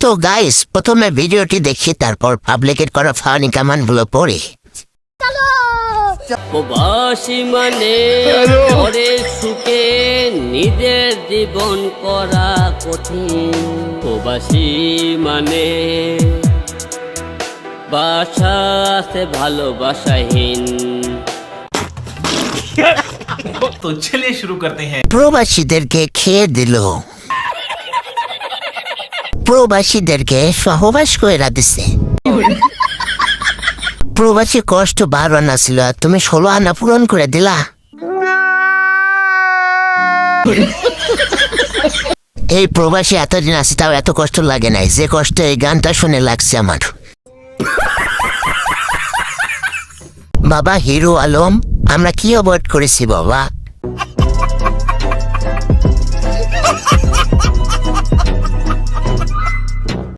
তো গাইস, প্রথমে ভিডিওটি দেখি, তারপর পাবলিকের করা ফানি কমেন্টগুলো পড়ি। প্রবাসী মানে পরের সুখে নিজের জীবন করা কঠিন। প্রবাসী মানে বাসা আছে ভালোবাসাহীন। तो चलिए शुरू करते हैं। প্রবাসীদেরকে খেয়ে দিল, প্রবাসীদেরকে সহবাস কইরা দিছে। প্রবাসী কষ্ট 12 আনা ছিল, আর তুমি 16 আনা পূরণ করে দিলা। এই প্রবাসী এতদিন আছে, তাও এত কষ্ট লাগে নাই যে কষ্ট এই গানটা শুনে লাগছে আমার। বাবা হিরো আলম, আমরা কি অ্যাভয়েড করেছি বাবা?